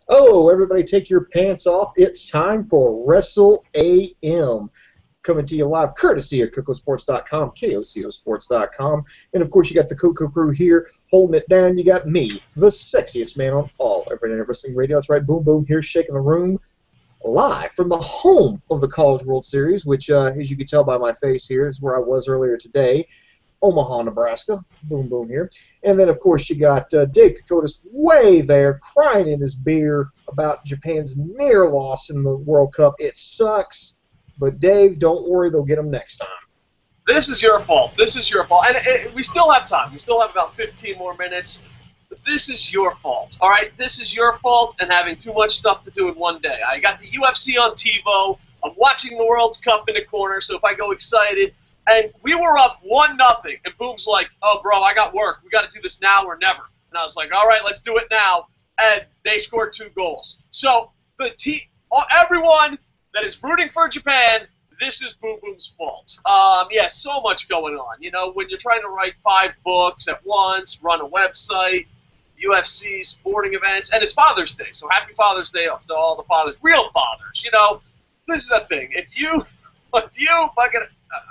Oh, everybody take your pants off. It's time for Wrestle AM. Coming to you live courtesy of Kocosports.com, KOCOsports.com. And, of course, you got the Coco crew here holding it down. You got me, the sexiest man on all Everyday Wrestling Radio. That's right, Boom Boom here shaking the room live from the home of the College World Series, which, as you can tell by my face here, is where I was earlier today. Omaha, Nebraska. Boom, boom here. And then, of course, you got Dave Kokotis way there crying in his beer about Japan's near loss in the World Cup. It sucks, but Dave, don't worry, they'll get them next time. This is your fault. This is your fault. And we still have time. We still have about 15 more minutes. But this is your fault, all right? This is your fault and having too much stuff to do in one day. I got the UFC on TiVo. I'm watching the World Cup in the corner, so if I go excited, and we were up 1-0, and Boom's like, oh, bro, I got work. We got to do this now or never. And I was like, all right, let's do it now. And they scored 2 goals. So everyone that is rooting for Japan, this is Boom Boom's fault. Yeah, so much going on. You know, when you're trying to write 5 books at once, run a website, UFC, sporting events, and it's Father's Day. So happy Father's Day to all the fathers, real fathers. You know, this is the thing. If you fucking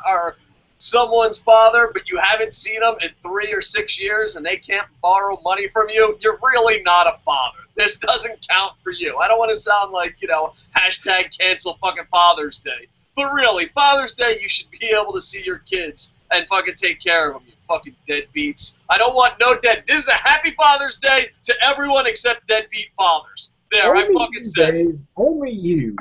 are someone's father, but you haven't seen them in 3 or 6 years and they can't borrow money from you, you're really not a father. This doesn't count for you. I don't want to sound like, you know, hashtag cancel fucking Father's Day. But really, Father's Day, you should be able to see your kids and fucking take care of them, you fucking deadbeats. I don't want no dead. This is a happy Father's Day to everyone except deadbeat fathers. There, I fucking said. Dave, only you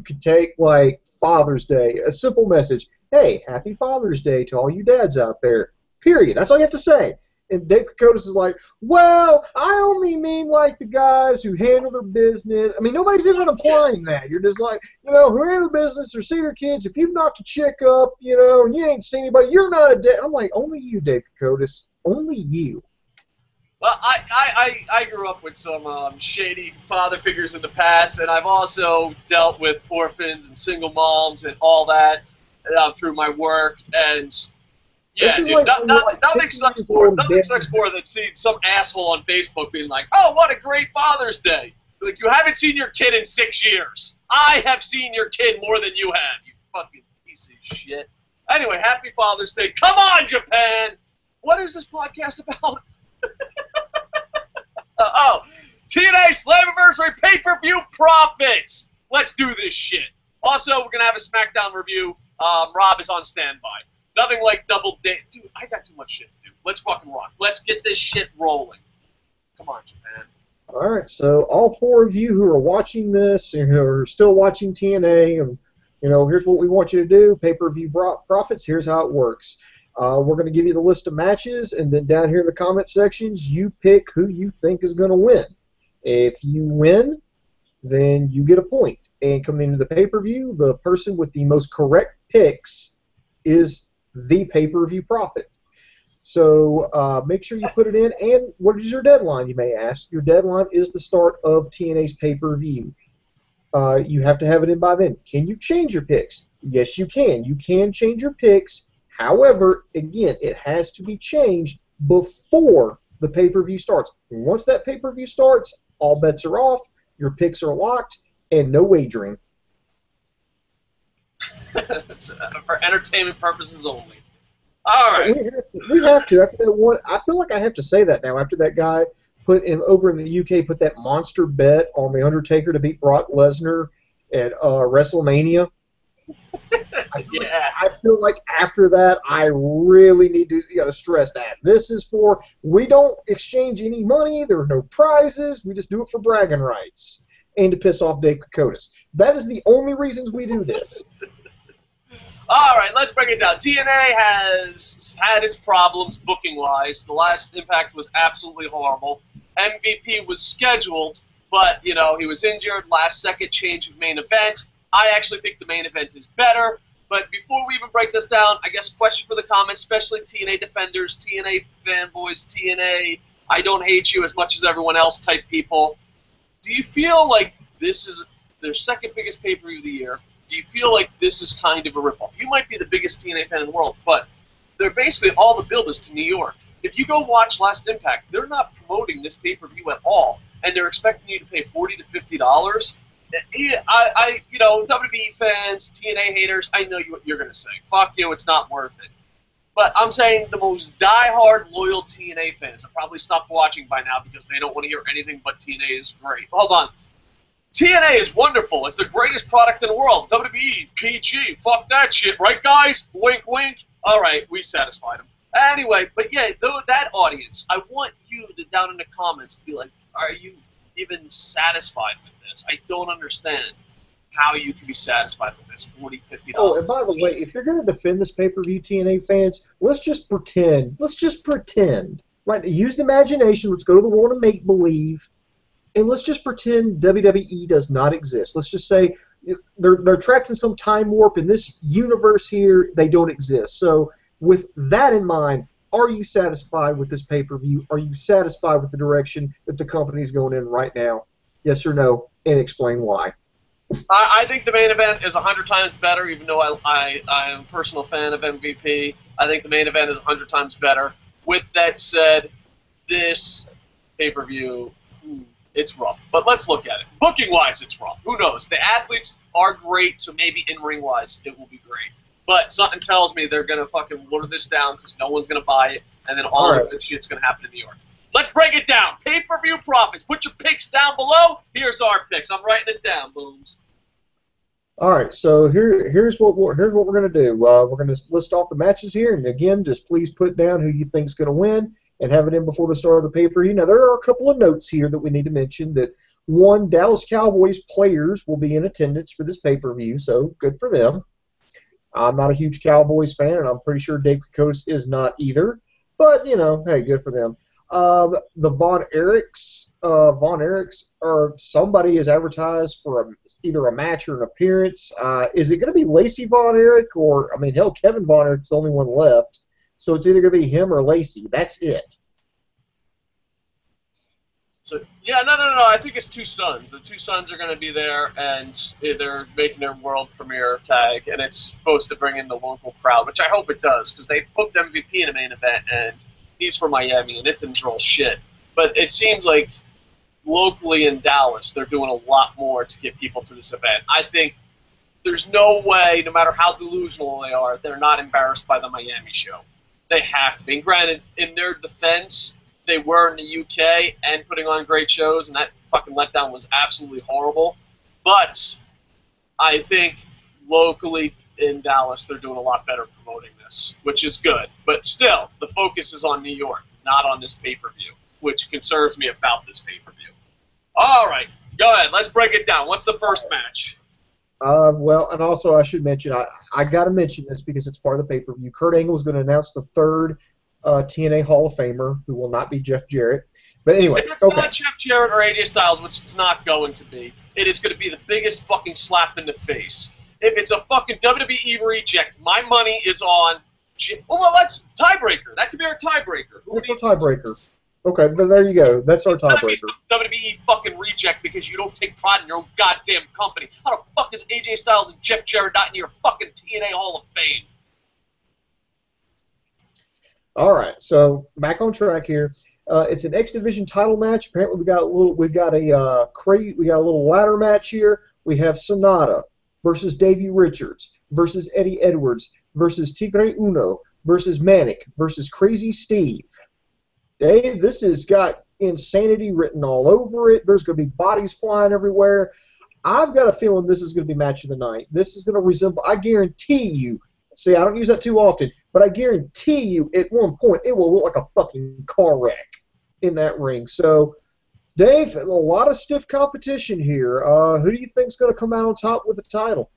could take, like, Father's Day, a simple message. Hey, happy Father's Day to all you dads out there. Period. That's all you have to say. And Dave Kokotis is like, well, I only mean, like, the guys who handle their business. I mean, nobody's even applying that. You're just like, you know, who handle business or see their kids. If you've knocked a chick up, you know, and you ain't seen anybody, you're not a dad. I'm like, only you, Dave Kokotis. Only you. Well, I grew up with some shady father figures in the past, and I've also dealt with orphans and single moms and all that through my work. And yeah, dude, like nothing sucks more than seeing some asshole on Facebook being like, "Oh, what a great Father's Day!" Like, you haven't seen your kid in 6 years. I have seen your kid more than you have. You fucking piece of shit. Anyway, happy Father's Day. Come on, Japan. What is this podcast about? TNA Slammiversary pay-per-view profits. Let's do this shit. Also, we're going to have a SmackDown review. Rob is on standby. Nothing like double date. Dude, I got too much shit to do. Let's fucking rock. Let's get this shit rolling. Come on, Japan. All right, so all 4 of you who are watching this and who are still watching TNA, and, you know, here's what we want you to do. Pay-per-view profits, here's how it works. We're going to give you the list of matches, and then down here in the comment sections, you pick who you think is going to win. If you win, then you get a point. And coming into the pay-per-view, the person with the most correct picks is the pay-per-view profit. So make sure you put it in. And what is your deadline, you may ask? Your deadline is the start of TNA's pay-per-view. You have to have it in by then. Can you change your picks? Yes, you can. You can change your picks. However, again, it has to be changed before the pay-per-view starts. Once that pay-per-view starts, all bets are off, your picks are locked, and no wagering. It's for entertainment purposes only. All right. We have to. After that one, I feel like I have to say that now. After that guy over in the UK put that monster bet on The Undertaker to beat Brock Lesnar at WrestleMania. Yeah. I feel like after that, I really need to stress that. This is for, we don't exchange any money, there are no prizes, we just do it for bragging rights and to piss off Dave Kokotis. That is the only reasons we do this. All right, let's break it down. TNA has had its problems booking-wise. The last Impact was absolutely horrible. MVP was scheduled, but, you know, he was injured, last-second change of main event. I actually think the main event is better. But before we even break this down, I guess a question for the comments, especially TNA defenders, TNA fanboys, TNA I don't hate you as much as everyone else type people. Do you feel like this is their second biggest pay-per-view of the year? Do you feel like this is kind of a ripoff? You might be the biggest TNA fan in the world, but they're basically all the build is to New York. If you go watch Last Impact, they're not promoting this pay-per-view at all. and they're expecting you to pay $40 to $50. You know, WWE fans, TNA haters, I know what you're going to say. Fuck you, it's not worth it. But I'm saying the most diehard, loyal TNA fans have probably stopped watching by now because they don't want to hear anything but TNA is great. Hold on. TNA is wonderful. It's the greatest product in the world. WWE, PG, fuck that shit, right, guys? Wink, wink. All right, we satisfied them. Anyway, but yeah, that audience, I want you to, down in the comments, to be like, are you even satisfied with this? I don't understand how you can be satisfied with this $40, $50. Oh, and by the way, if you're going to defend this pay-per-view, TNA fans, let's just pretend. Let's just pretend. Right? Use the imagination. Let's go to the world of make-believe. And let's just pretend WWE does not exist. Let's just say they're trapped in some time warp in this universe here. They don't exist. So with that in mind, are you satisfied with this pay-per-view? Are you satisfied with the direction that the company is going in right now? Yes or no? And explain why. I think the main event is 100 times better, even though I am a personal fan of MVP. I think the main event is 100 times better. With that said, this pay-per-view, it's rough. But let's look at it. Booking-wise, it's rough. Who knows? The athletes are great, so maybe in-ring-wise it will be great. But something tells me they're going to fucking water this down because no one's going to buy it, and then all of this shit's going to happen in New York. Let's break it down. Pay-per-view profits. Put your picks down below. Here's our picks. I'm writing it down, Booms. All right, so here's what we're going to do. We're going to list off the matches here, and again, just please put down who you think's going to win and have it in before the start of the pay-per-view. Now, there are a couple of notes here that we need to mention. That one, Dallas Cowboys players will be in attendance for this pay-per-view, so good for them. I'm not a huge Cowboys fan, and I'm pretty sure Dave Kocosports is not either. But, you know, hey, good for them. The Von Erichs, or somebody is advertised for either a match or an appearance. Is it going to be Lacey Von Erich, or, I mean, hell, Kevin Von Erich's the only one left. So it's either going to be him or Lacey. That's it. So, yeah, no. I think it's Two Sons. The Two Sons are going to be there, and they're making their world premiere tag, and it's supposed to bring in the local crowd, which I hope it does, because they booked MVP in a main event, and he's from Miami, and it didn't draw shit. But it seems like locally in Dallas, they're doing a lot more to get people to this event. I think there's no way, no matter how delusional they are, they're not embarrassed by the Miami show. They have to be. And granted, in their defense, they were in the UK and putting on great shows, and that fucking letdown was absolutely horrible. But I think locally in Dallas, they're doing a lot better promoting this, which is good. But still, the focus is on New York, not on this pay-per-view, which concerns me about this pay-per-view. All right, go ahead. Let's break it down. What's the first match? Well, and also I should mention, I got to mention this because it's part of the pay-per-view. Kurt Angle is going to announce the third TNA Hall of Famer, who will not be Jeff Jarrett. But anyway, if it's not Jeff Jarrett or AJ Styles, which it's not going to be, it is going to be the biggest fucking slap in the face. If it's a fucking WWE reject, my money is on. Well, that's tiebreaker. That could be our tiebreaker. What's our tiebreaker? Okay, there you go. That's our tiebreaker. WWE fucking reject because you don't take pride in your own goddamn company. How the fuck is AJ Styles and Jeff Jarrett not in your fucking TNA Hall of Fame? All right, so back on track here. It's an X Division title match. Apparently, we got a little ladder match here. We have Sonata versus Davey Richards versus Eddie Edwards versus Tigre Uno versus Manic versus Crazy Steve. Dave, this has got insanity written all over it. There's going to be bodies flying everywhere. I've got a feeling this is going to be match of the night. This is going to resemble, I guarantee you, see, I don't use that too often, but I guarantee you at one point it will look like a fucking car wreck in that ring. So, Dave, a lot of stiff competition here. Who do you think is going to come out on top with the title?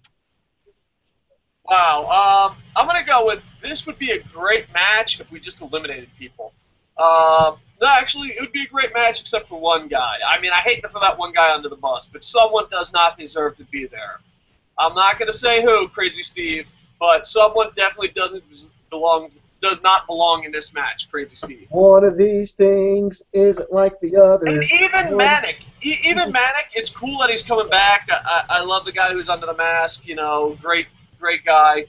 Wow. I'm going to go with this would be a great match if we just eliminated people. No, actually, it would be a great match except for one guy. I mean, I hate to throw that one guy under the bus, but someone does not deserve to be there. I'm not going to say who, Crazy Steve, but someone definitely does not belong in this match, Crazy Steve. One of these things isn't like the other. And even Manic, it's cool that he's coming back. I love the guy who's under the mask, you know, great guy.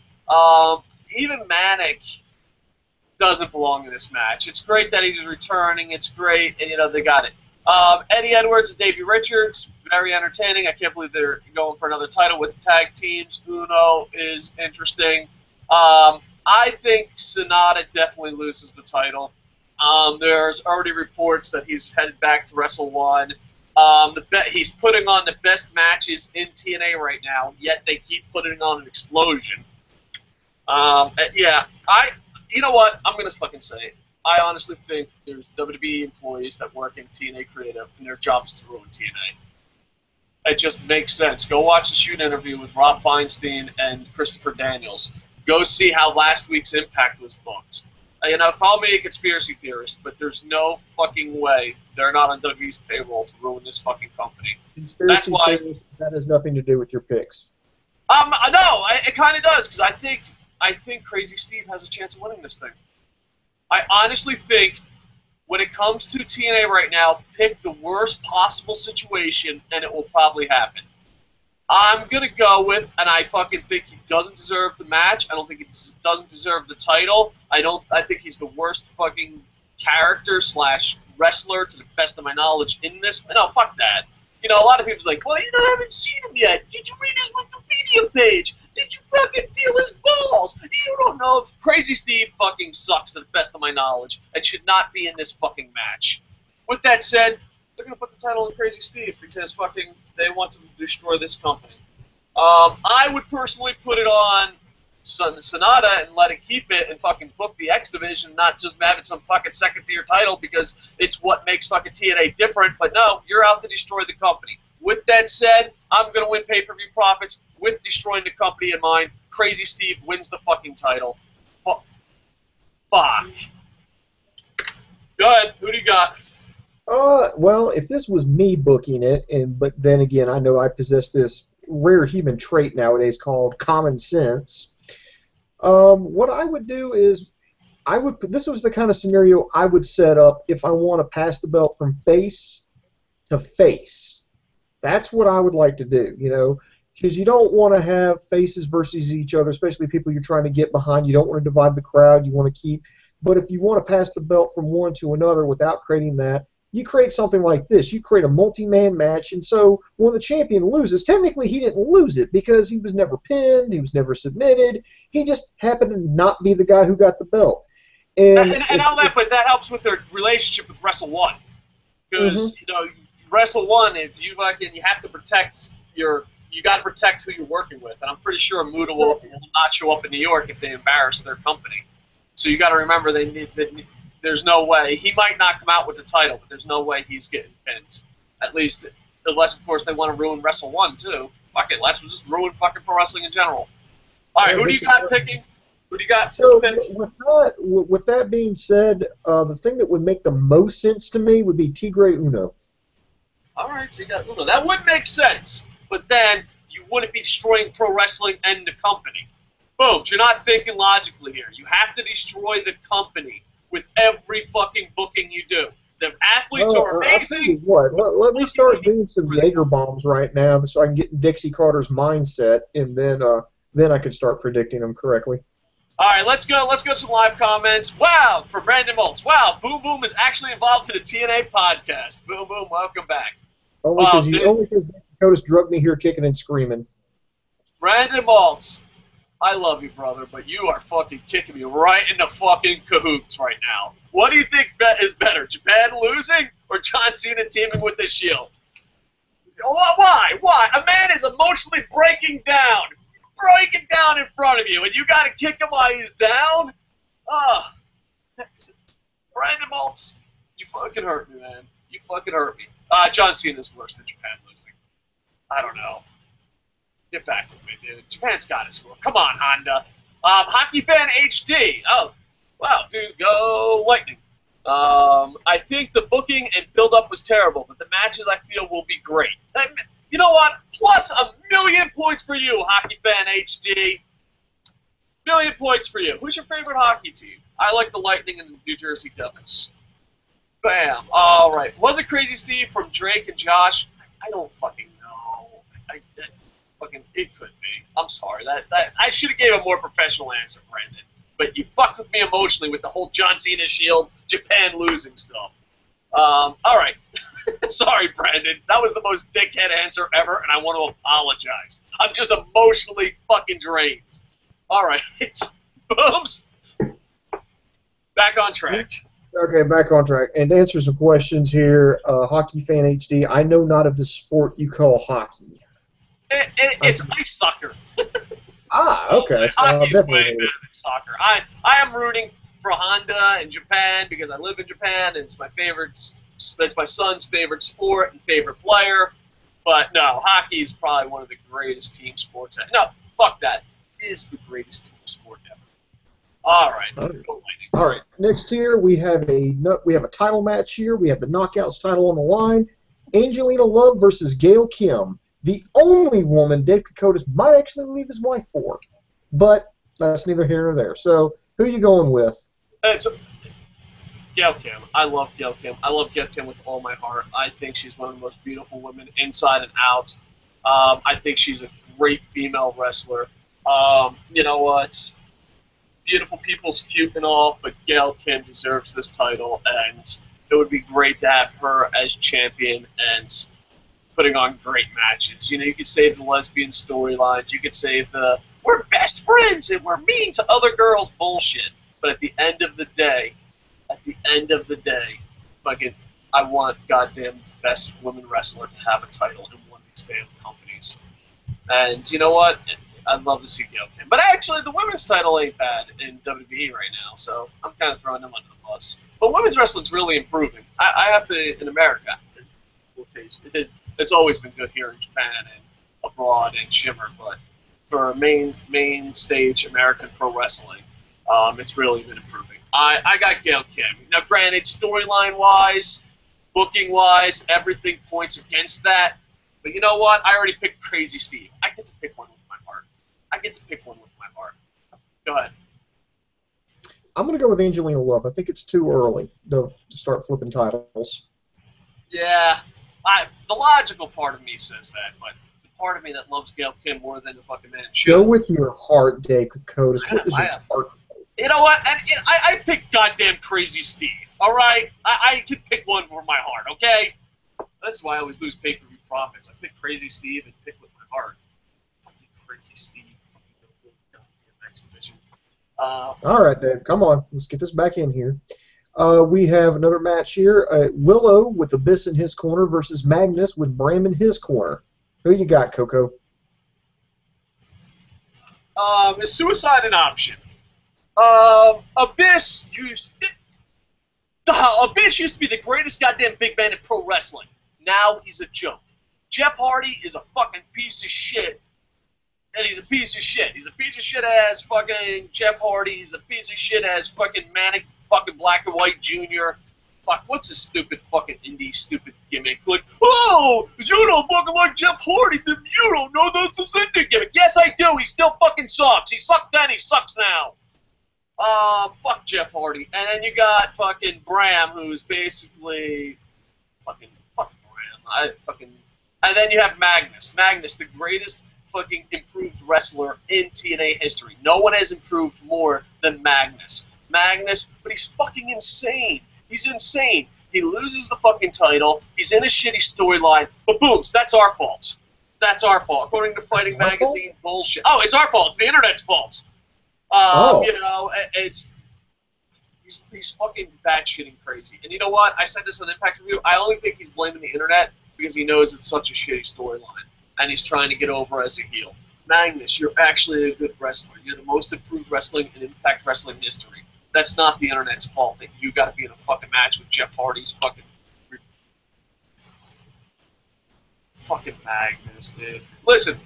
Even Manic doesn't belong in this match. It's great that he's returning. It's great, and you know they got it. Eddie Edwards and Davey Richards, very entertaining. I can't believe they're going for another title with the tag teams. Uno is interesting. I think Sonata definitely loses the title. There's already reports that he's headed back to Wrestle One. He's putting on the best matches in TNA right now, yet they keep putting on an explosion. Yeah, you know what? I'm going to fucking say it. I honestly think there's WWE employees that work in TNA Creative, and their job is to ruin TNA. It just makes sense. Go watch the shoot interview with Rob Feinstein and Christopher Daniels. Go see how last week's Impact was booked. Call me a conspiracy theorist, but there's no fucking way they're not on WWE's payroll to ruin this fucking company. That's why that has nothing to do with your picks. No, it kind of does, because I think Crazy Steve has a chance of winning this thing. I honestly think when it comes to TNA right now, pick the worst possible situation, and it will probably happen. I'm going to go with, and I fucking think he doesn't deserve the match. I don't think he doesn't deserve the title. I think he's the worst fucking character / wrestler, to the best of my knowledge, in this. No, fuck that. A lot of people's like, well, haven't seen him yet. Did you read his Wikipedia page? Did you fucking feel his balls? You don't know if Crazy Steve fucking sucks, to the best of my knowledge, and should not be in this fucking match. With that said, they're going to put the title on Crazy Steve because fucking they want to destroy this company. I would personally put it on Sonata and let it keep it and fucking book the X Division, not just have it some fucking second-tier title because it's what makes fucking TNA different. But no, you're out to destroy the company. With that said, I'm going to win pay-per-view profits with destroying the company in mind. Crazy Steve wins the fucking title. Fuck. Go ahead. Who do you got? Well, if this was me booking it, but then again, I know I possess this rare human trait nowadays called common sense. What I would do is, this was the kind of scenario I would set up if I want to pass the belt from face to face. That's what I would like to do, because you don't want to have faces versus each other, especially people you're trying to get behind. You don't want to divide the crowd. You want to keep. But if you want to pass the belt from one to another without creating that, you create something like this. You create a multi-man match, and so when the champion loses, technically he didn't lose it because he was never pinned, he was never submitted. He just happened to not be the guy who got the belt. And but that helps with their relationship with Wrestle One, because Wrestle One, if you have to protect you got to protect who you're working with, and I'm pretty sure Muda will not show up in New York if they embarrass their company. So you got to remember there's no way. He might not come out with the title, but there's no way he's getting pinned. At least, unless, of course, they want to ruin Wrestle One, too. Fuck it, let's just ruin fucking pro wrestling in general. All right, who do you got picking? Who do you got? So, with that being said, the thing that would make the most sense to me would be Tigre Uno. All right, so you got Uno. That would make sense, but then you wouldn't be destroying pro wrestling and the company. Boom, you're not thinking logically here. You have to destroy the company with every fucking booking you do. The athletes are amazing. Let me start doing some Jaeger bombs right now so I can get in Dixie Carter's mindset, and then I can start predicting them correctly. All right, let's go to some live comments. Wow, for Brandon Maltz. Wow, Boom Boom is actually involved in the TNA podcast. Boom Boom, welcome back. Only because Dakota's drugged me here kicking and screaming. Brandon Maltz. I love you, brother, but you are fucking kicking me right in the fucking cahoots right now. What do you think is better, Japan losing or John Cena teaming with the Shield? Why? Why? A man is emotionally breaking down in front of you, and you got to kick him while he's down? Brandon Maltz, you fucking hurt me, man. You fucking hurt me. John Cena's worse than Japan losing. I don't know. Get back with me, dude. Japan's got to score. Come on, Honda. Hockey Fan HD. Oh, wow, dude, go Lightning. I think the booking and build-up was terrible, but the matches I feel will be great. You know what? Plus 1,000,000 points for you, Hockey Fan HD. 1,000,000 points for you. Who's your favorite hockey team? I like the Lightning and the New Jersey Devils. Bam. All right. Was it Crazy Steve from Drake and Josh? I don't fucking know. It could be. I'm sorry. That I should have gave a more professional answer, Brandon. But you fucked with me emotionally with the whole John Cena Shield, Japan losing stuff. All right. Sorry, Brandon. That was the most dickhead answer ever, and I want to apologize. I'm just emotionally fucking drained. All right. Booms. Back on track. Okay, back on track. And to answer some questions here, Hockey Fan HD, I know not of the sport you call hockey. It's ice soccer. Okay. So Hockey's way better than soccer. I am rooting for Honda in Japan because I live in Japan, and it's my favorite. It's my son's favorite sport and favorite player. But no, hockey is probably one of the greatest team sports. No, fuck that. It is the greatest team sport ever. All right. All right. Next here we have a title match here. We have the Knockouts title on the line. Angelina Love versus Gail Kim, the only woman Dave Kokotas might actually leave his wife for, but that's neither here nor there. So who are you going with? It's Gail Kim. I love Gail Kim. I love Gail Kim with all my heart. I think she's one of the most beautiful women inside and out. I think she's a great female wrestler. You know what? Beautiful people's cute and all, but Gail Kim deserves this title, and it would be great to have her as champion and putting on great matches. You know, you could save the lesbian storylines. You could save the we're best friends and we're mean to other girls bullshit. But at the end of the day, fucking, I want goddamn best women wrestler to have a title in one of these damn companies. And you know what? I'd love to see Gail Kim. But actually, the women's title ain't bad in WWE right now, so I'm kind of throwing them under the bus. But women's wrestling's really improving. I have to, in America, it's always been good here in Japan and abroad and Shimmer, but for main stage American pro wrestling, it's really been improving. I got Gail Kim. Now, granted, storyline-wise, booking-wise, everything points against that. But you know what? I already picked Crazy Steve. I get to pick one with my heart. Go ahead. I'm going to go with Angelina Love. I think it's too early to start flipping titles. Yeah. The logical part of me says that, but the part of me that loves Gail Kim more than the fucking man should. Go with your heart, Dave Kokotas. What is your heart? You know what? I picked goddamn Crazy Steve, all right? I can pick one for my heart, okay? That's why I always lose pay-per-view profits. I pick Crazy Steve and pick with my heart. Fucking Crazy Steve. Goddamn X Division. All right, Dave. Come on. Let's get this back in here. We have another match here. Willow with Abyss in his corner versus Magnus with Bram in his corner. Who you got, Coco? Is suicide an option? Abyss used to be the greatest goddamn big man in pro wrestling. Now he's a joke. Jeff Hardy is a fucking piece of shit. And he's a piece of shit. He's a piece of shit as fucking Jeff Hardy. He's a piece of shit as fucking Manic fucking Black and White Jr. Fuck, what's his stupid fucking indie stupid gimmick? Like, oh, you don't fucking like Jeff Hardy, then you don't know that's his indie gimmick. Yes, I do. He still fucking sucks. He sucked then, he sucks now. Fuck Jeff Hardy. And then you got fucking Bram, who's basically fucking Bram. And then you have Magnus. Magnus, the greatest fucking improved wrestler in TNA history. No one has improved more than Magnus. But he's fucking insane. He's insane. He loses the fucking title. He's in a shitty storyline. But booms, that's our fault. That's our fault. According to Fighting Magazine bullshit. Oh, it's our fault. It's the internet's fault. You know, he's fucking batshitting crazy. And you know what? I said this on Impact Review. I only think he's blaming the internet because he knows it's such a shitty storyline, and he's trying to get over as a heel. Magnus, you're actually a good wrestler. You're the most improved wrestling in Impact Wrestling history. That's not the internet's fault that you got to be in a fucking match with Jeff Hardy's fucking Magnus, dude. Listen.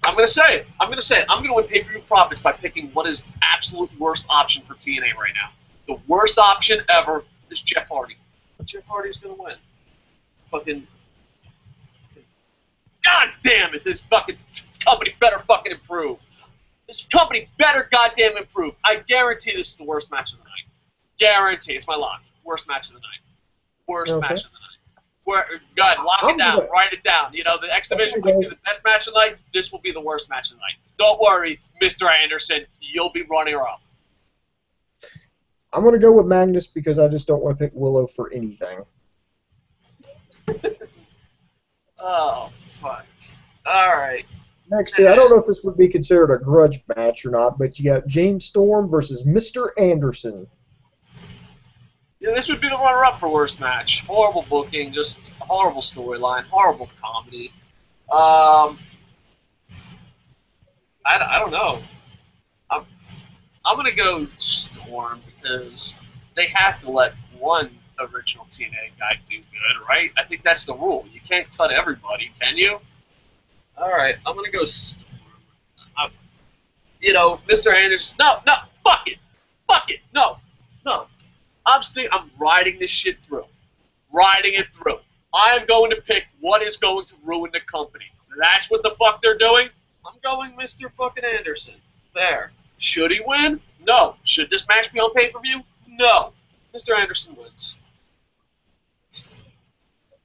I'm going to say it. I'm going to win pay-per-view profits by picking what is the absolute worst option for TNA right now. The worst option ever is Jeff Hardy. Jeff Hardy's going to win. Fucking... God damn it, this fucking company better fucking improve. This company better goddamn improve. I guarantee this is the worst match of the night. Guarantee. It's my lock. Worst match of the night. Worst match of the night. God, lock it down. Write it down. You know, the X Division might be the best match of the night. This will be the worst match of the night. Don't worry, Mr. Anderson. You'll be running her up. I'm going to go with Magnus because I just don't want to pick Willow for anything. Oh, fuck. All right. Next here, I don't know if this would be considered a grudge match or not, but you got James Storm versus Mr. Anderson. Yeah, this would be the runner-up for worst match. Horrible booking, just horrible storyline, horrible comedy. I don't know. I'm gonna go Storm because they have to let one original TNA guy do good, right? I think that's the rule. You can't cut everybody, can you? All right, I'm gonna go Storm. Mr. Anderson. No, fuck it, no. I'm riding this shit through, riding it through. I'm going to pick what is going to ruin the company. That's what the fuck they're doing. I'm going Mr. fucking Anderson. There. Should he win? No. Should this match be on pay-per-view? No. Mr. Anderson wins.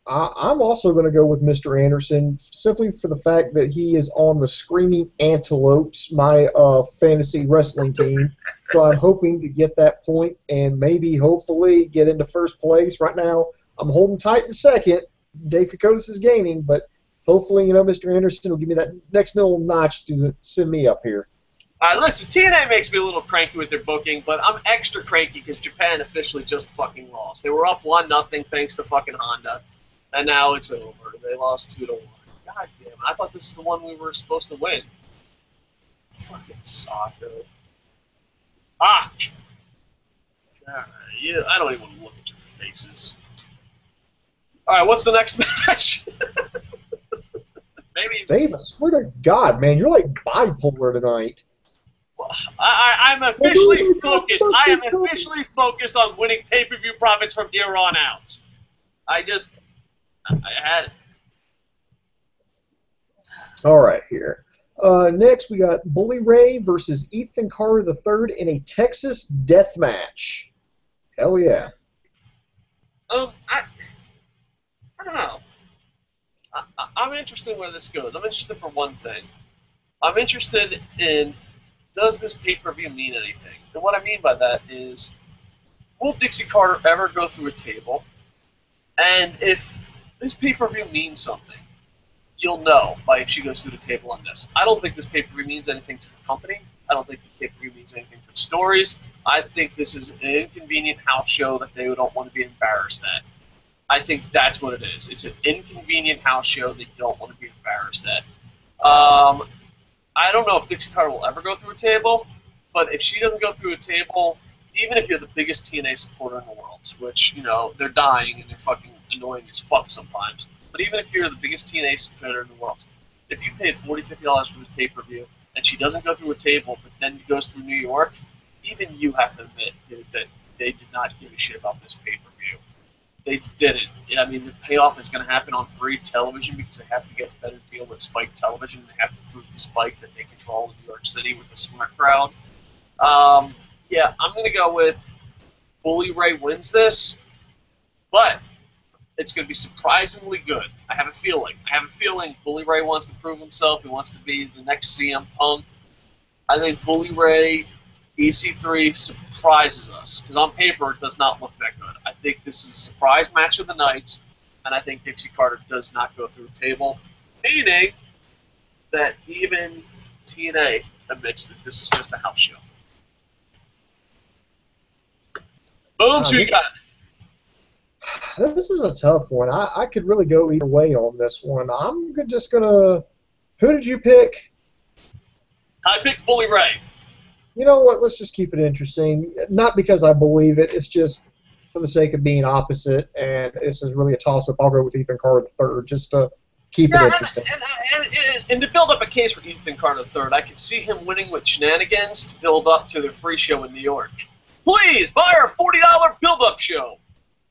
I'm also going to go with Mr. Anderson simply for the fact that he is on the Screaming Antelopes, my fantasy wrestling team. So I'm hoping to get that point and maybe, hopefully, get into first place. Right now, I'm holding tight in second. Dave Kocosports is gaining, but hopefully, Mr. Anderson will give me that next little notch to send me up here. All right, listen, TNA makes me a little cranky with their booking, but I'm extra cranky because Japan officially just fucking lost. They were up 1-0 thanks to fucking Honda, and now it's over. They lost 2-1. God damn it, I thought this is the one we were supposed to win. Fucking soccer. Fuck! Alright, I don't even want to look at your faces. Alright, what's the next match? Maybe. Dave, I swear to God, man, you're like bipolar tonight. I'm officially focused. I am officially focused on winning pay-per-view profits from here on out. I had it. All right, here. Next, we got Bully Ray versus Ethan Carter III in a Texas death match. Hell yeah. I don't know. I'm interested in where this goes. I'm interested for one thing. I'm interested in, does this pay-per-view mean anything? And what I mean by that is, will Dixie Carter ever go through a table? And if this pay-per-view means something, you'll know by if she goes through the table on this. I don't think this pay-per-view means anything to the company. I don't think the pay-per-view means anything to the stories. I think this is an inconvenient house show that they don't want to be embarrassed at. I think that's what it is. It's an inconvenient house show they don't want to be embarrassed at. I don't know if Dixie Carter will ever go through a table, but if she doesn't go through a table, even if you're the biggest TNA supporter in the world, which, they're dying and they're fucking annoying as fuck sometimes, but even if you're the biggest TNA supporter in the world, if you paid $40, $50 for this pay-per-view and she doesn't go through a table but then goes through New York, even you have to admit, dude, that they did not give a shit about this pay-per-view. They didn't. I mean, the payoff is going to happen on free television because they have to get a better deal with Spike Television. They have to prove to Spike that they control New York City with the smart crowd. Yeah, I'm going to go with Bully Ray wins this, but it's going to be surprisingly good. I have a feeling. Bully Ray wants to prove himself. He wants to be the next CM Punk. I think Bully Ray, EC3 surprises us, because on paper it does not look that good. I think this is a surprise match of the night, and I think Dixie Carter does not go through a table, meaning that even TNA admits that this is just a house show. Boom, so you got it. This is a tough one. I could really go either way on this one. I'm just going to... Who did you pick? I picked Bully Ray. You know what? Let's just keep it interesting. Not because I believe it. It's just for the sake of being opposite, and this is really a toss-up. I'll go with Ethan Carter III just to keep it interesting. And to build up a case for Ethan Carter III, I could see him winning with shenanigans to build up to the free show in New York. Please, buy our $40 build-up show.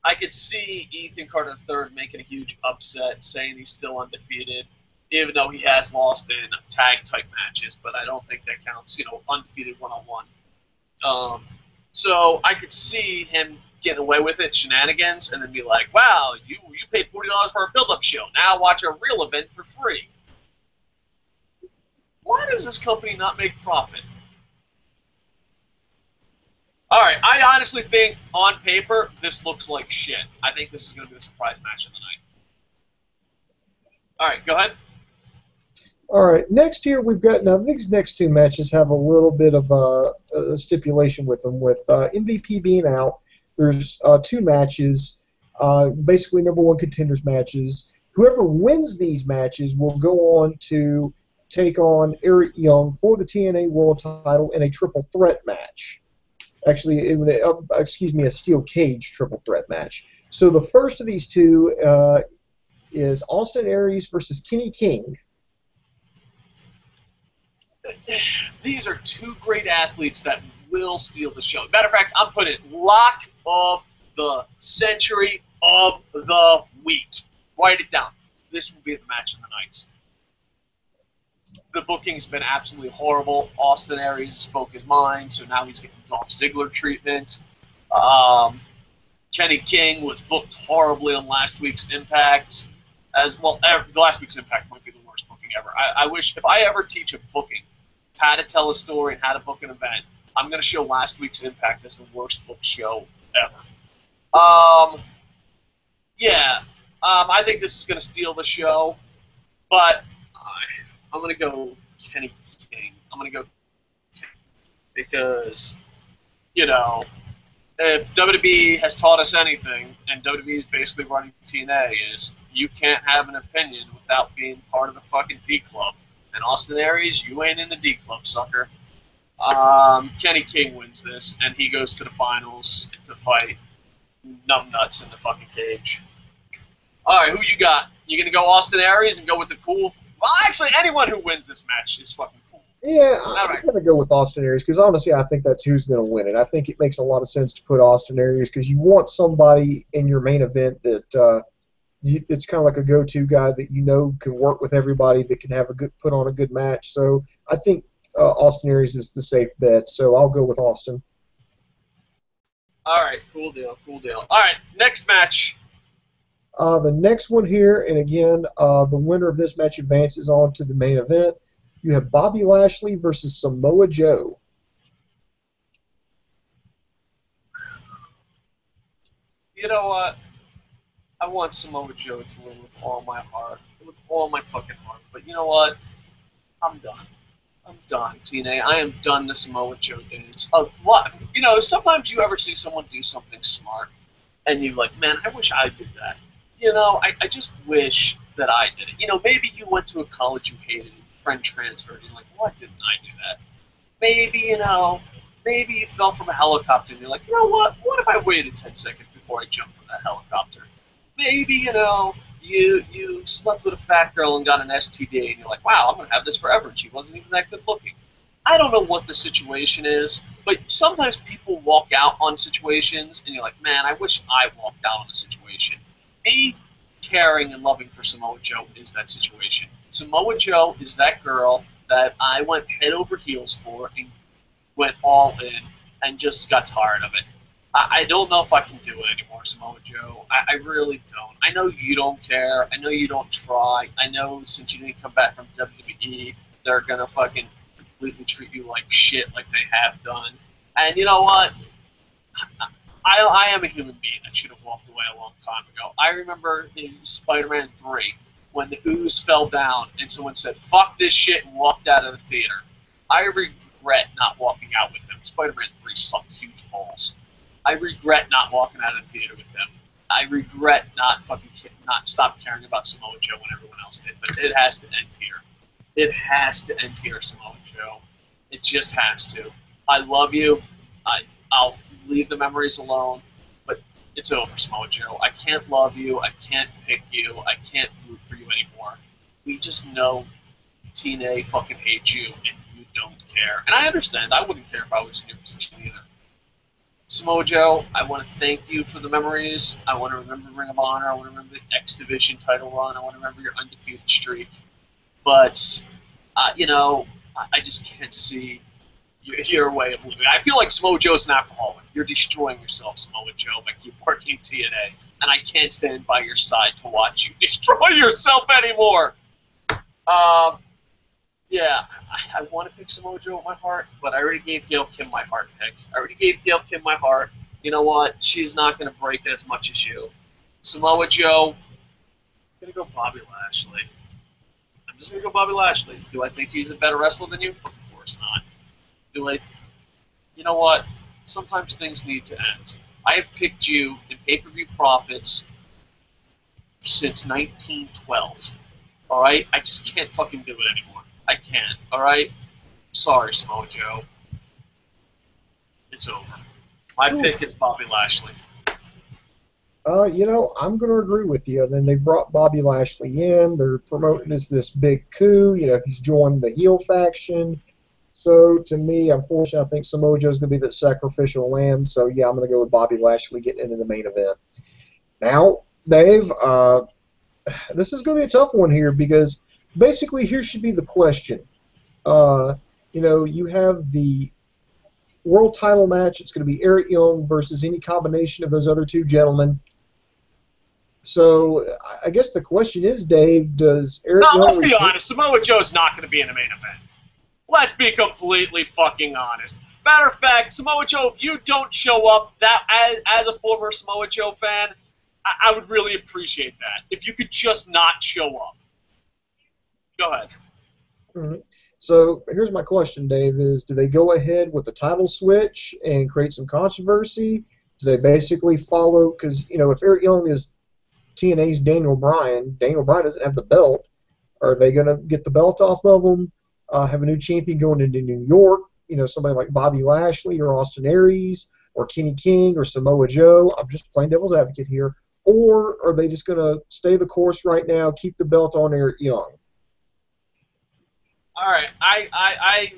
I could see Ethan Carter III making a huge upset, saying he's still undefeated, even though he has lost in tag-type matches, but I don't think that counts, undefeated one-on-one. So I could see him getting away with it, shenanigans, and then be like, wow, you paid $40 for a build-up show. Now watch a real event for free. Why does this company not make profit? All right, I honestly think on paper this looks like shit. I think this is going to be the surprise match of the night. All right, go ahead. All right, next here we've got, now these next two matches have a little bit of a stipulation with them. With MVP being out, there's two matches, basically number one contenders matches. Whoever wins these matches will go on to take on Eric Young for the TNA World Title in a triple threat match. Actually, excuse me, a steel cage triple threat match. So the first of these two is Austin Aries versus Kenny King. These are two great athletes that will steal the show. Matter of fact, I'm putting it lock of the century of the week. Write it down. This will be the match of the night. The booking's been absolutely horrible. Austin Aries spoke his mind, so now he's getting Dolph Ziggler treatment. Kenny King was booked horribly on last week's Impact. As well, the last week's Impact might be the worst booking ever. I wish, if I ever teach a booking, how to tell a story and how to book an event, I'm going to show last week's Impact as the worst booked show ever. I think this is going to steal the show, but I'm going to go Kenny King. I'm going to go King because, if WWE has taught us anything, and WWE is basically running TNA, is you can't have an opinion without being part of the fucking D Club. And Austin Aries, you ain't in the D Club, sucker. Kenny King wins this, and he goes to the finals to fight numbnuts in the fucking cage. All right, who you got? You gonna go Austin Aries and go with the cool? Well, actually, anyone who wins this match is fucking cool. Yeah, I'm going to go with Austin Aries because, honestly, I think that's who's going to win it. I think it makes a lot of sense to put Austin Aries because you want somebody in your main event that it's kind of like a go-to guy that can work with everybody, that can have put on a good match. So I think Austin Aries is the safe bet, so I'll go with Austin. All right, cool deal. All right, next match. The next one here, and again, the winner of this match advances on to the main event. You have Bobby Lashley versus Samoa Joe. You know what? I want Samoa Joe to win with all my heart. With all my fucking heart. But you know what? I'm done. TNA. I am done the Samoa Joe dance. Sometimes you ever see someone do something smart, and you're like, man, I wish I did that. I just wish that I did it. Maybe you went to a college you hated, and your friend transferred, and you're like, why didn't I do that? Maybe you fell from a helicopter, and you're like, you know what? What if I waited 10 seconds before I jumped from that helicopter? Maybe, you slept with a fat girl and got an STD, and you're like, wow, I'm going to have this forever, and she wasn't even that good looking. I don't know what the situation is, but sometimes people walk out on situations, and you're like, man, I wish I walked out on a situation. Me caring and loving for Samoa Joe is that situation. Samoa Joe is that girl that I went head over heels for and went all in and just got tired of it. I don't know if I can do it anymore, Samoa Joe. I really don't. I know you don't care. I know you don't try. I know since you didn't come back from WWE, they're going to fucking completely treat you like shit like they have done. And you know what? I am a human being that should have walked away a long time ago. I remember in Spider-Man 3 when the ooze fell down and someone said, fuck this shit, and walked out of the theater. I regret not walking out with them. Spider-Man 3 sucked huge balls. I regret not walking out of the theater with them. I regret not stop caring about Samoa Joe when everyone else did. But it has to end here. It has to end here, Samoa Joe. It just has to. I love you. I'll leave the memories alone, but it's over, Samoa Joe. I can't love you. I can't pick you. I can't root for you anymore. We just know TNA fucking hates you, and you don't care. And I understand. I wouldn't care if I was in your position either. Samoa Joe, I want to thank you for the memories. I want to remember Ring of Honor. I want to remember the X Division title run. I want to remember your undefeated streak. But, I just can't see your way of living. I feel like Samoa Joe's an alcoholic. You're destroying yourself, Samoa Joe, by keep working TNA. And I can't stand by your side to watch you destroy yourself anymore. Yeah, I want to pick Samoa Joe with my heart, but I already gave Gail Kim my heart pick. I already gave Gail Kim my heart. You know what? She's not going to break it as much as you. Samoa Joe, I'm going to go Bobby Lashley. I'm just going to go Bobby Lashley. Do I think he's a better wrestler than you? Of course not. Do I? You know what? Sometimes things need to end. I have picked you in pay-per-view profits since 1912. All right? I just can't fucking do it anymore. I can't. All right? Sorry, Samoa Joe. It's over. My pick is Bobby Lashley. You know, I'm going to agree with you. Then they brought Bobby Lashley in. They're promoting as this big coup. You know, he's joined the heel faction. So, to me, unfortunately, I think Samoa Joe's going to be the sacrificial lamb. So, yeah, I'm going to go with Bobby Lashley getting into the main event. Now, Dave, this is going to be a tough one here because basically here should be the question. You know, you have the world title match. It's going to be Eric Young versus any combination of those other two gentlemen. So I guess the question is, Dave, does Eric Young... No, let's be honest. Samoa Joe's not going to be in the main event. Let's be completely fucking honest. Matter of fact, Samoa Joe, if you don't show up, that as a former Samoa Joe fan, I would really appreciate that. If you could just not show up. Go ahead. Mm-hmm. So here's my question, Dave, is do they go ahead with the title switch and create some controversy? Do they basically follow, because, you know, if Eric Young is TNA's Daniel Bryan doesn't have the belt. Are they going to get the belt off of him, have a new champion going into New York, you know, somebody like Bobby Lashley or Austin Aries or Kenny King or Samoa Joe? I'm just playing devil's advocate here. Or are they just going to stay the course right now, keep the belt on Eric Young? All right, I'm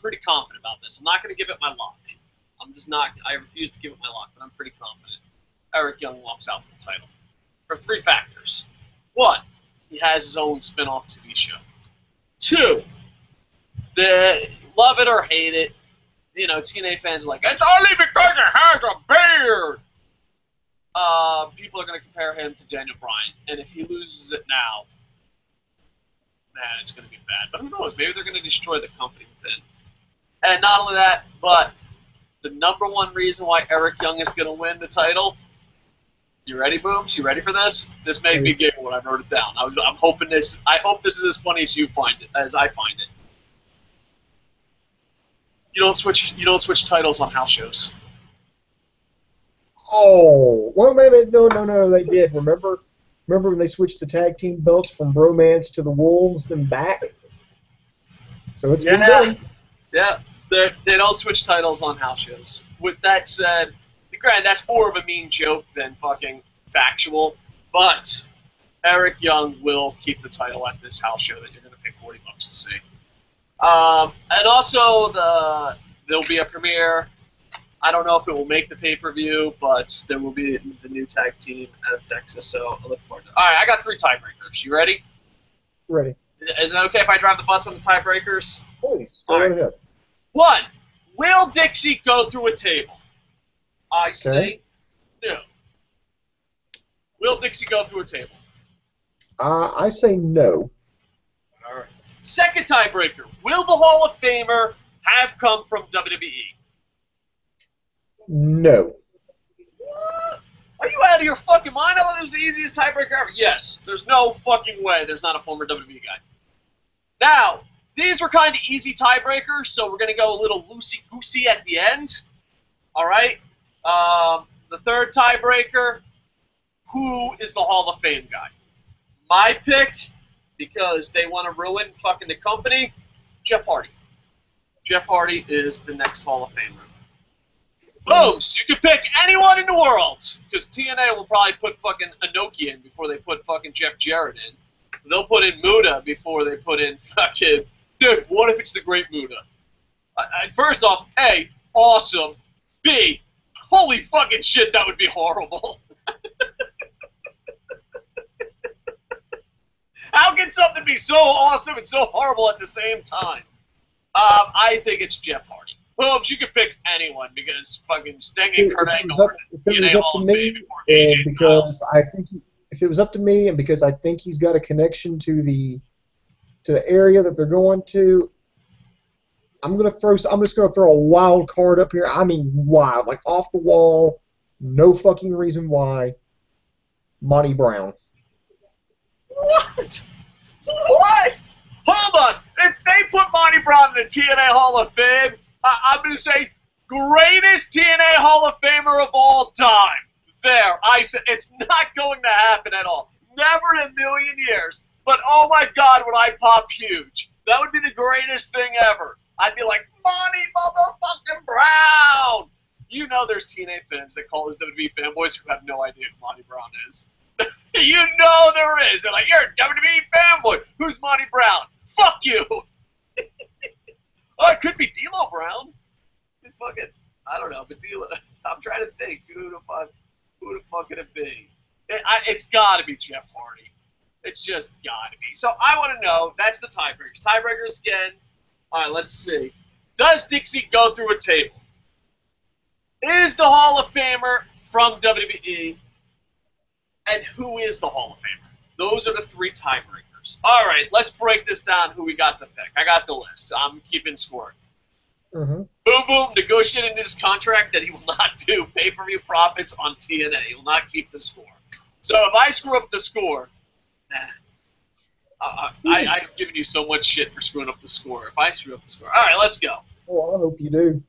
pretty confident about this. I'm not going to give it my lock. I'm just not. I refuse to give it my lock, but I'm pretty confident. Eric Young walks out with the title for three factors. One, he has his own spin-off TV show. Two, love it or hate it, you know, TNA fans are like, it's only because he has a beard. People are going to compare him to Daniel Bryan, and if he loses it now, man, it's going to be bad. But who knows? Maybe they're going to destroy the company within. And not only that, but the number one reason why Eric Young is going to win the title. You ready, Booms? You ready for this? This made me giggle when I wrote it down. I'm hoping this. I hope this is as funny as you find it, as I find it. You don't switch titles on house shows. Oh, well, maybe no, they did. Remember when they switched the tag team belts from Bromance to the Wolves, then back? So it's been done. Yeah, they don't switch titles on house shows. With that said, granted, that's more of a mean joke than fucking factual, but Eric Young will keep the title at this house show that you're going to pay $40 to see. And also, there'll be a premiere. I don't know if it will make the pay-per-view, but there will be the new tag team out of Texas, so I look forward to it. All right, I got 3 tiebreakers. You ready? Ready. Is it okay if I drive the bus on the tiebreakers? Please, go right ahead. 1, will Dixie go through a table? I say no. Will Dixie go through a table? I say no. All right. Second tiebreaker, will the Hall of Famer have come from WWE? No. What? Are you out of your fucking mind? I thought it was the easiest tiebreaker ever. Yes, there's no fucking way there's not a former WWE guy. Now, these were kind of easy tiebreakers, so we're going to go a little loosey-goosey at the end. All right? The third tiebreaker, who is the Hall of Fame guy? My pick, because they want to ruin fucking the company, Jeff Hardy. Jeff Hardy is the next Hall of Famer. Boom! So you can pick anyone in the world, because TNA will probably put fucking Inoki in before they put fucking Jeff Jarrett in. They'll put in Muda before they put in fucking... Dude, what if it's the Great Muda? First off, A, awesome. B, holy fucking shit, that would be horrible. How can something be so awesome and so horrible at the same time? I think it's Jeff Hardy. Boobs, you can pick anyone because fucking Sting and Kurt Angle are TNA Hall of Fame before AJ because I think if it was up to me, and because I think he's got a connection to the to the area that they're going to. I'm just gonna throw a wild card up here. I mean wild, like off the wall, no fucking reason why. Monty Brown. What? What? Hold on. If they put Monty Brown in the TNA Hall of Fame, I'm going to say greatest TNA Hall of Famer of all time. There. I said it's not going to happen at all. Never in a million years. But oh my God, would I pop huge. That would be the greatest thing ever. I'd be like, Monty motherfucking Brown! You know there's TNA fans that call us WWE fanboys who have no idea who Monty Brown is. You know there is. They're like, you're a WWE fanboy. Who's Monty Brown? Fuck you. Oh, it could be D'Lo Brown. Fucking, I don't know, but D'Lo. I'm trying to think who the fuck could it be? It's got to be Jeff Hardy. It's just got to be. So I want to know. That's the tiebreakers. Tiebreakers again. All right, let's see. Does Dixie go through a table? Is the Hall of Famer from WWE? And who is the Hall of Famer? Those are the three tiebreakers. All right, let's break this down. Who we got to pick? I got the list. I'm keeping score. Mm-hmm. Boom Boom negotiated in his contract that he will not do pay-per-view profits on TNA. He will not keep the score. So if I screw up the score, I've given you so much shit for screwing up the score. If I screw up the score, all right, let's go. Oh, I hope you do.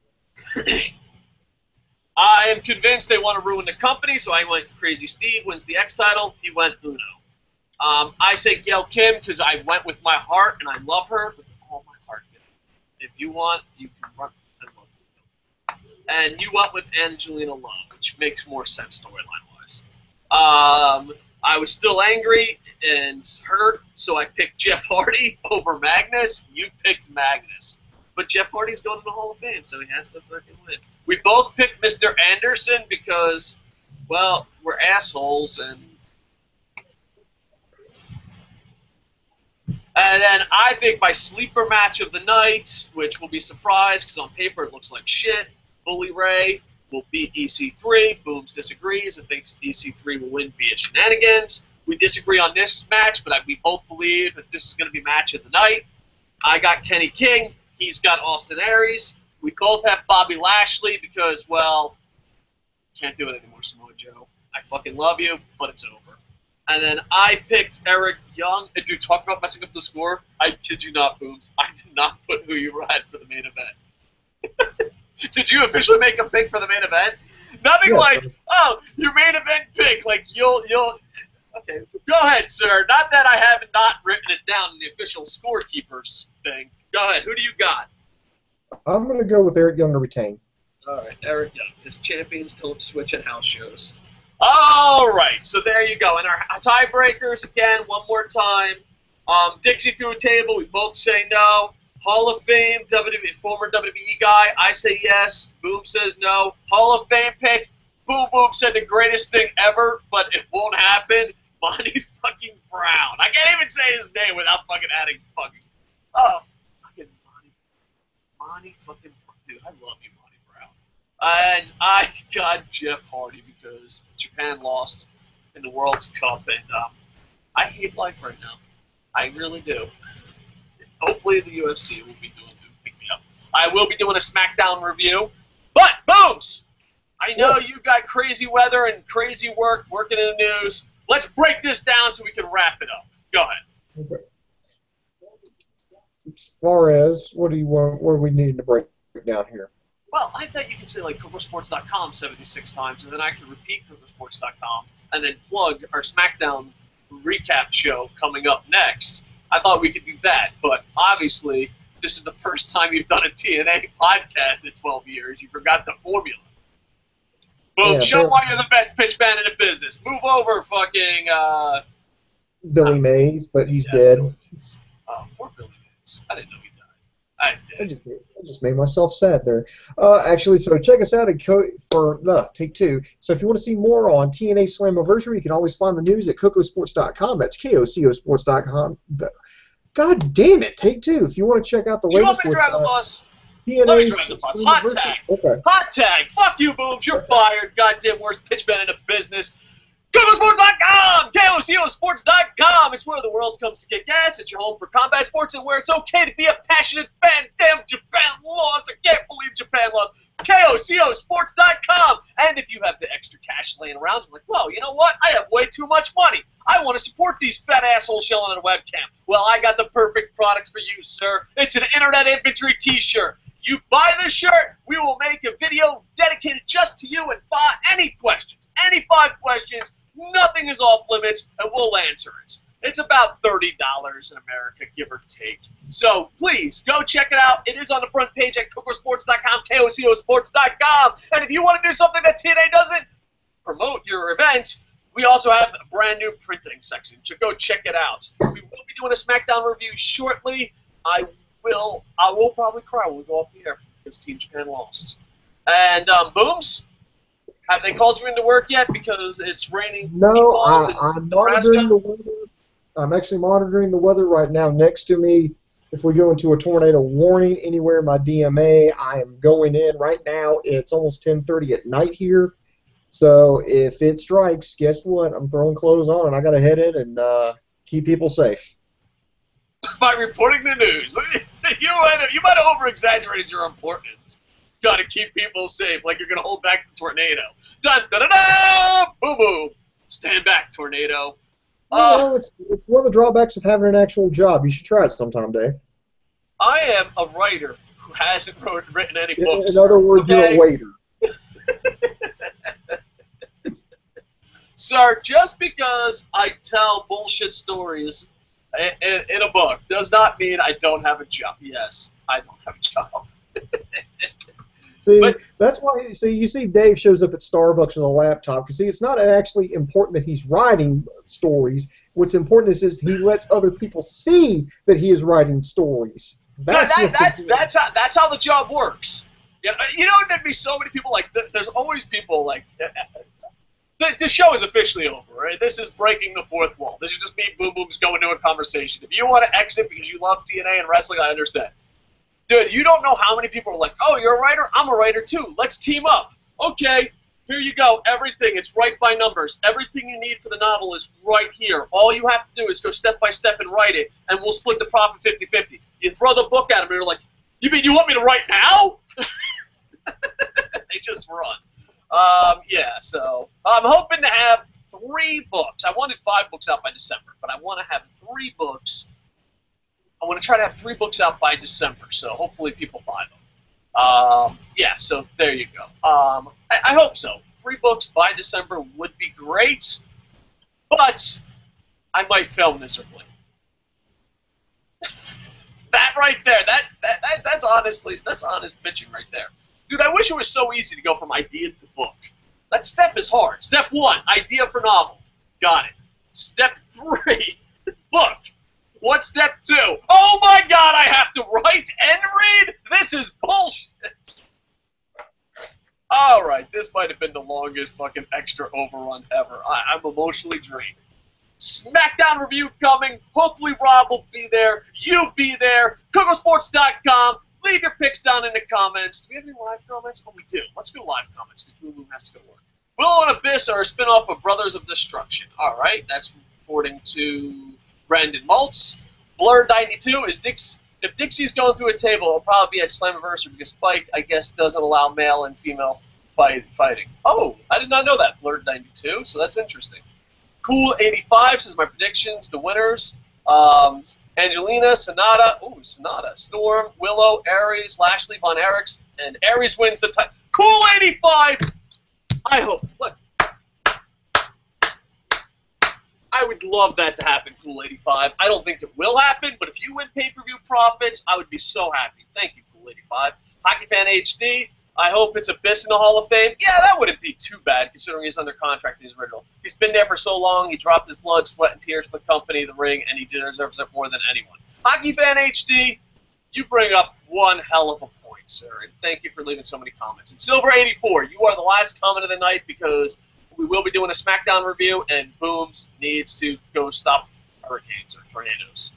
I am convinced they want to ruin the company, so I went Crazy Steve wins the X title. He went Uno. I say Gail Kim because I went with my heart and I love her with all my heart. If you want, you can run. I love you. And you went with Angelina Love, which makes more sense storyline-wise. I was still angry and hurt, so I picked Jeff Hardy over Magnus. You picked Magnus. But Jeff Hardy's going to the Hall of Fame, so he has to fucking win. We both picked Mr. Anderson because, well, we're assholes, and then I think my sleeper match of the night, which will be a surprise because on paper it looks like shit, Bully Ray will beat EC3. Booms disagrees and thinks EC3 will win via shenanigans. We disagree on this match, but we both believe that this is going to be match of the night. I got Kenny King. He's got Austin Aries. We both have Bobby Lashley because, well, can't do it anymore, Samoa Joe. I fucking love you, but it's over. And then I picked Eric Young. And dude, talk about messing up the score. I kid you not, Booms. I did not put who you had for the main event. Did you officially make a pick for the main event? Nothing like, oh, your main event pick. Like, you'll. Okay, go ahead, sir. Not that I haven't not written it down in the official scorekeepers thing. Go ahead. Who do you got? I'm going to go with Eric Young to retain. All right, Eric Young. His champions don't switch at house shows. All right, so there you go. And our tiebreakers, again, one more time. Dixie threw a table. We both say no. Hall of Fame, former WWE guy. I say yes. Boom says no. Hall of Fame pick. Boom Boom said the greatest thing ever, but it won't happen. Monty fucking Brown. I can't even say his name without fucking adding fucking. Oh, fucking Monty fucking. Dude, I love you, Monty Brown. And I got Jeff Hardy because Japan lost in the World Cup, and I hate life right now. I really do. Hopefully the UFC will be doing to pick me up. I will be doing a SmackDown review. But, Booms! I know you got crazy weather and crazy work working in the news. Let's break this down so we can wrap it up. Go ahead. Okay. As far as, what do you want, what are we needing to break down here? Well, I thought you could say, like, Kocosports.com 76 times, and then I could repeat Kocosports.com and then plug our SmackDown recap show coming up next. I thought we could do that, but obviously this is the first time you've done a TNA podcast in 12 years. You forgot the formula. Boom, show why you're the best pitch man in the business. Move over, fucking... Billy Mays, but he's dead. Oh, poor Billy Mays. I didn't know he died. I just made myself sad there. Actually, so check us out for Take Two. So if you want to see more on TNA Slammiversary, you can always find the news at Kocosports.com. That's KOCOsports.com. God damn it, Take Two. If you want to check out the latest... Do you want me to drive the bus? TNA Let me drive the bus. Hot tag. Okay. Hot tag. Fuck you, Booms. You're fired. Goddamn worst pitchman in the business. Kocosports.com. Kocosports.com. It's where the world comes to kick ass. It's your home for combat sports and where it's okay to be a passionate fan. Damn, Japan lost. I can't believe Japan lost. Kocosports.com. And if you have the extra cash laying around, you're like, well, you know what? I have way too much money. I want to support these fat assholes yelling at a webcam. Well, I got the perfect product for you, sir. It's an Internet Infantry t-shirt. You buy this shirt, we will make a video dedicated just to you and any questions, any 5 questions. Nothing is off limits, and we'll answer it. It's about $30 in America, give or take. So please, go check it out. It is on the front page at Kocosports.com, Kocosports.com. And if you want to do something that TNA doesn't, promote your event, we also have a brand new printing section. So go check it out. We will be doing a SmackDown review shortly. I will probably cry when we go off the air because Team Japan lost. And Booms, have they called you into work yet because it's raining? No, I'm monitoring the weather. I'm actually monitoring the weather right now. Next to me, if we go into a tornado warning anywhere in my DMA, I am going in right now. It's almost 10:30 at night here. So if it strikes, guess what? I'm throwing clothes on and I got to head in and keep people safe. By reporting the news, you might have over-exaggerated your importance. Got to keep people safe, like you're going to hold back the tornado. Dun dun dun dun! Boom boom! Stand back, tornado. No, it's one of the drawbacks of having an actual job. You should try it sometime, Dave. I am a writer who hasn't written any books. In other words, okay? You're a waiter. Sir, just because I tell bullshit stories in a book does not mean I don't have a job. Yes, I don't have a job. See, that's why you see Dave shows up at Starbucks with a laptop, because it's not actually important that he's writing stories. What's important is he lets other people see that he is writing stories. That's how the job works. You know, there'd be so many people like there's always people like the show is officially over, right? This is breaking the fourth wall. This is just me, Boom Boom's going to a conversation. If you want to exit because you love TNA and wrestling, I understand. Dude, you don't know how many people are like, oh, you're a writer? I'm a writer too. Let's team up. Okay, here you go. Everything. It's right by numbers. Everything you need for the novel is right here. All you have to do is go step by step and write it, and we'll split the profit 50-50. You throw the book at them, and you're like, you mean you want me to write now? They just run. Yeah, so I'm hoping to have 3 books. I wanted 5 books out by December, but I want to have 3 books. I want to try to have 3 books out by December, so hopefully people buy them. Yeah, so there you go. I hope so. 3 books by December would be great, but I might fail miserably. That right there, that's honest bitching right there. Dude, I wish it was so easy to go from idea to book. That step is hard. Step 1, idea for novel. Got it. Step 3, book. What's step 2? Oh my god, I have to write and read? This is bullshit. Alright, this might have been the longest fucking extra overrun ever. I'm emotionally drained. SmackDown review coming. Hopefully Rob will be there. You be there. Kocosports.com. Leave your picks down in the comments. Do we have any live comments? Oh, we do. Let's go live comments because Willow has to go to work. Willow and Abyss are a spinoff of Brothers of Destruction. All right, that's according to Brandon Maltz. Blurred 92 is if Dixie's going through a table, it'll probably be at Slammiversary because Spike, I guess, doesn't allow male and female fighting. Oh, I did not know that. Blurred 92, so that's interesting. Cool 85 says my predictions, the winners. Angelina, Sonata, Storm, Willow, Aries, Lashley, Von Erichs, and Aries wins the title. Cool 85! I hope. Look. I would love that to happen, Cool 85. I don't think it will happen, but if you win pay-per-view profits, I would be so happy. Thank you, Cool 85. Hockey Fan HD, I hope it's Abyss in the Hall of Fame. Yeah, that wouldn't be too bad, considering he's under contract in his original. He's been there for so long, he dropped his blood, sweat, and tears for the company, the ring, and he deserves it more than anyone. Hockey Fan HD, you bring up one hell of a point, sir, and thank you for leaving so many comments. And Silver 84, you are the last comment of the night because we will be doing a SmackDown review, and Booms needs to go stop hurricanes or tornadoes.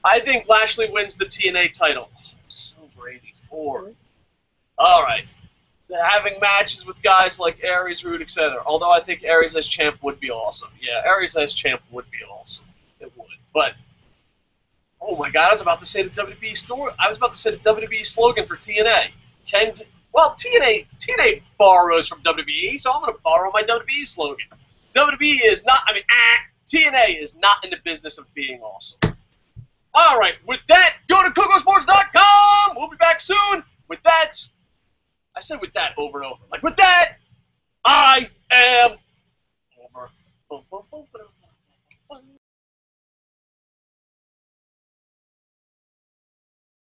I think Lashley wins the TNA title. Oh, Silver 84. All right. having matches with guys like Aries, Root, etc. Although I think Aries as champ would be awesome. Yeah, Aries as champ would be awesome. It would. But oh my God, I was about to say the WWE story. I was about to say the WWE slogan for TNA. TNA borrows from WWE, so I'm going to borrow my WWE slogan. WWE is not. TNA is not in the business of being awesome. All right, with that, go to Kocosports.com. We'll be back soon. With that, I said with that over and over. Like, with that, I am over.